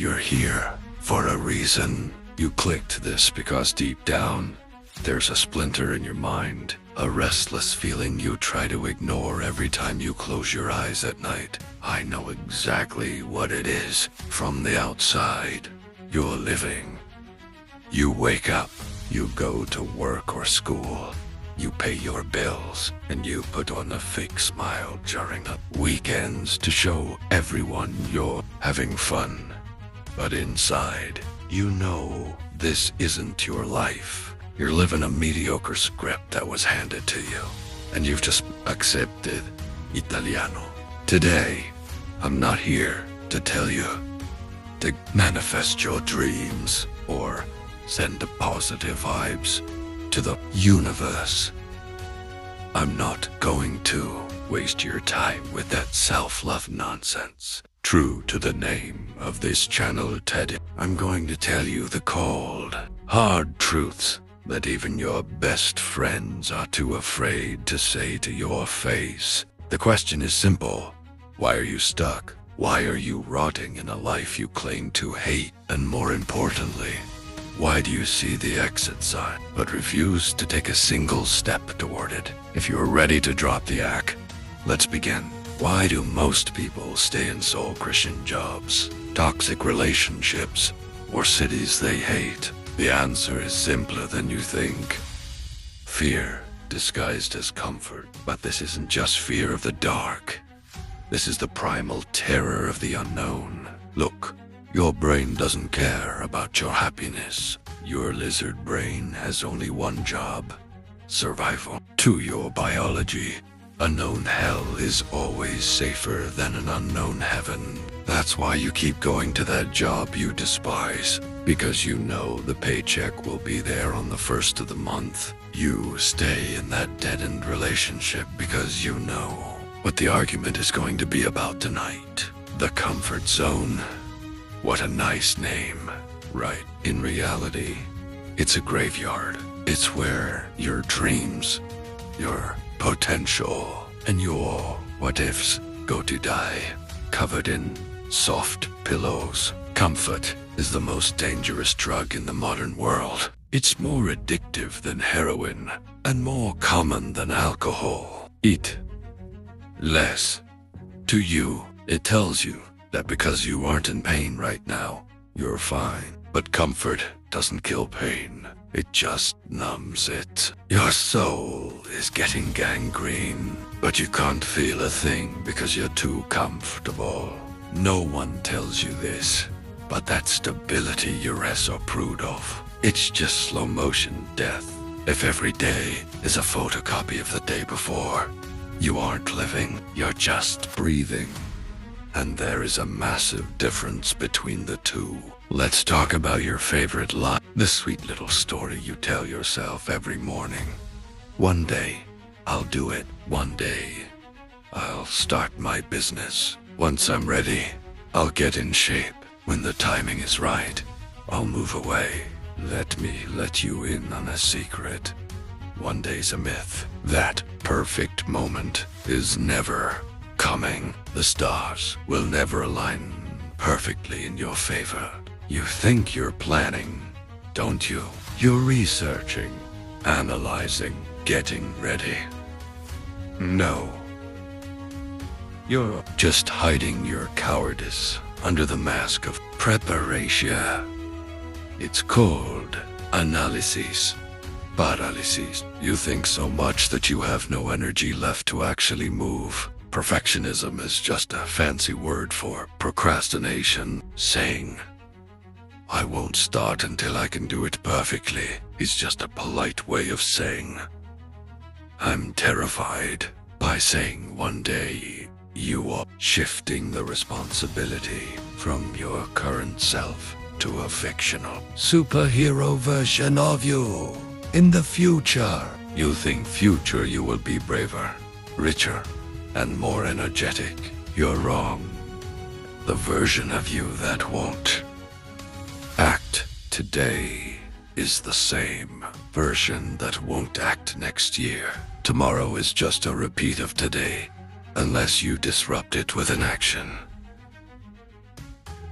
You're here for a reason. You clicked this because deep down, there's a splinter in your mind, a restless feeling you try to ignore every time you close your eyes at night. I know exactly what it is from the outside. You're living. You wake up, you go to work or school, you pay your bills, and you put on a fake smile during the weekends to show everyone you're having fun. But inside, you know this isn't your life. You're living a mediocre script that was handed to you, and you've just accepted Italiano. Today, I'm not here to tell you to manifest your dreams or send the positive vibes to the universe. I'm not going to waste your time with that self-love nonsense. True to the name of this channel, Teddy, I'm going to tell you the cold, hard truths that even your best friends are too afraid to say to your face. The question is simple. Why are you stuck? Why are you rotting in a life you claim to hate? And more importantly, why do you see the exit sign but refuse to take a single step toward it? If you're ready to drop the act, let's begin. Why do most people stay in soul Christian jobs, toxic relationships, or cities they hate? The answer is simpler than you think. Fear disguised as comfort. But this isn't just fear of the dark. This is the primal terror of the unknown. Look, your brain doesn't care about your happiness. Your lizard brain has only one job: survival. To your biology, a known hell is always safer than an unknown heaven. That's why you keep going to that job you despise, because you know the paycheck will be there on the first of the month. You stay in that dead-end relationship because you know what the argument is going to be about tonight. The comfort zone. What a nice name, right? In reality, it's a graveyard. It's where your dreams, your potential, and your what-ifs go to die, covered in soft pillows. Comfort is the most dangerous drug in the modern world. It's more addictive than heroin and more common than alcohol. Eat less. To you, it tells you that because you aren't in pain right now, you're fine. But comfort doesn't kill pain. It just numbs it. Your soul is getting gangrene, but you can't feel a thing because you're too comfortable. No one tells you this, but that stability you're so proud of, it's just slow motion death. If every day is a photocopy of the day before, you aren't living, you're just breathing. And there is a massive difference between the two. Let's talk about your favorite lie. The sweet little story you tell yourself every morning. One day, I'll do it. One day, I'll start my business. Once I'm ready, I'll get in shape. When the timing is right, I'll move away. Let me let you in on a secret. One day's a myth. That perfect moment is never coming. The stars will never align perfectly in your favor. You think you're planning, don't you? You're researching, analyzing, getting ready. No. You're just hiding your cowardice under the mask of preparation. It's called analysis. Paralysis. You think so much that you have no energy left to actually move. Perfectionism is just a fancy word for procrastination. Saying, I won't start until I can do it perfectly, is just a polite way of saying, I'm terrified. By saying one day, you are shifting the responsibility from your current self to a fictional superhero version of you. In the future, you think future you will be braver, richer, and more energetic. You're wrong. The version of you that won't act today is the same version that won't act next year. Tomorrow is just a repeat of today, unless you disrupt it with an action.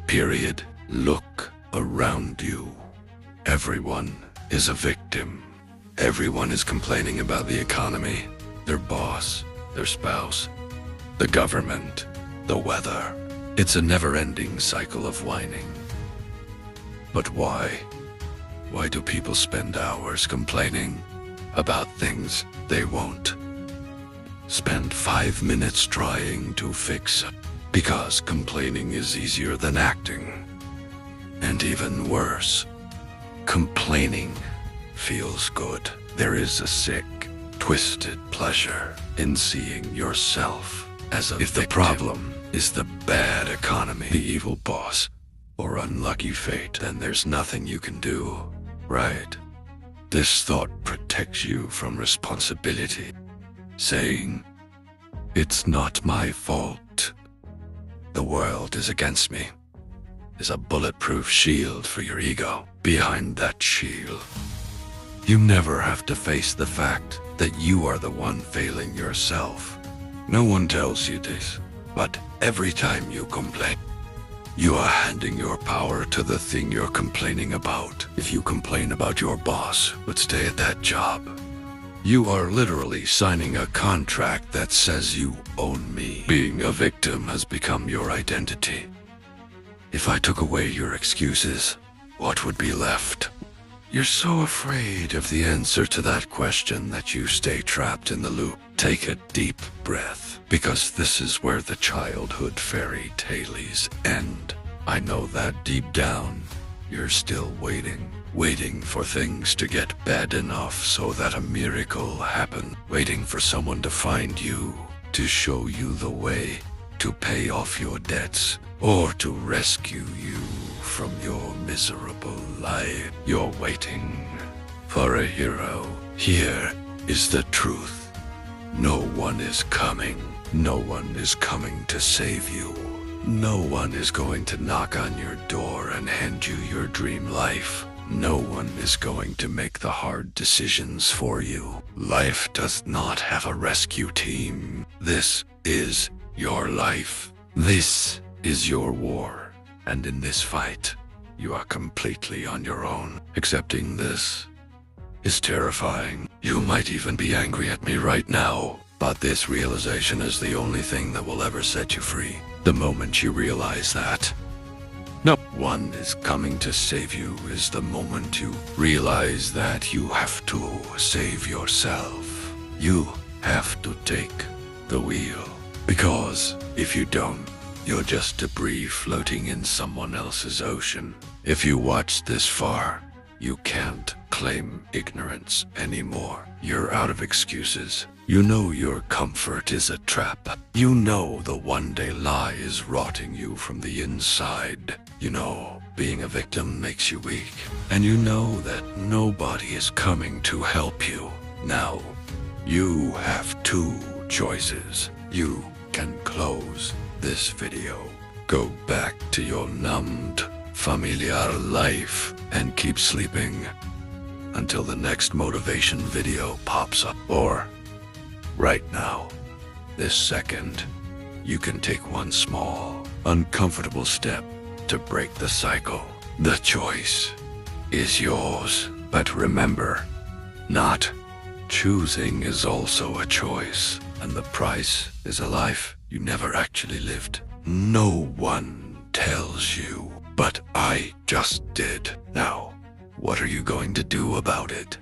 Period. Look around you. Everyone is a victim. Everyone is complaining about the economy, their boss, their spouse, the government, the weather. It's a never-ending cycle of whining. But why? Why do people spend hours complaining about things they won't spend 5 minutes trying to fix? Because complaining is easier than acting. And even worse, complaining feels good. There is a sick, twisted pleasure in seeing yourself as a victim. If the problem is the bad economy, the evil boss, or unlucky fate, then there's nothing you can do, right? This thought protects you from responsibility, saying, "It's not my fault. The world is against me," is a bulletproof shield for your ego. Behind that shield, you never have to face the fact that you are the one failing yourself. No one tells you this, but every time you complain, you are handing your power to the thing you're complaining about. If you complain about your boss but stay at that job, you are literally signing a contract that says you own me. Being a victim has become your identity. If I took away your excuses, what would be left? You're so afraid of the answer to that question that you stay trapped in the loop. Take a deep breath, because this is where the childhood fairy tales end. I know that deep down, you're still waiting for things to get bad enough so that a miracle happens, waiting for someone to find you, to show you the way, to pay off your debts, or to rescue you from your miserable life. You're waiting for a hero. Here is the truth. No one is coming. No one is coming to save you. No one is going to knock on your door and hand you your dream life. No one is going to make the hard decisions for you. Life does not have a rescue team. This is your life. This is your war. And in this fight, you are completely on your own. Accepting this is terrifying. You might even be angry at me right now, but this realization is the only thing that will ever set you free. The moment you realize that no one is coming to save you is the moment you realize that you have to save yourself. You have to take the wheel. Because if you don't, you're just debris floating in someone else's ocean. If you watched this far, you can't claim ignorance anymore. You're out of excuses. You know your comfort is a trap. You know the one-day lie is rotting you from the inside. You know being a victim makes you weak. And you know that nobody is coming to help you. Now, you have two choices. You can close this video, go back to your numbed, familiar life, and keep sleeping until the next motivation video pops up. Or, right now, this second, you can take one small, uncomfortable step to break the cycle. The choice is yours. But remember, not choosing is also a choice. And the price is a life you never actually lived. No one tells you, but I just did. Now, what are you going to do about it?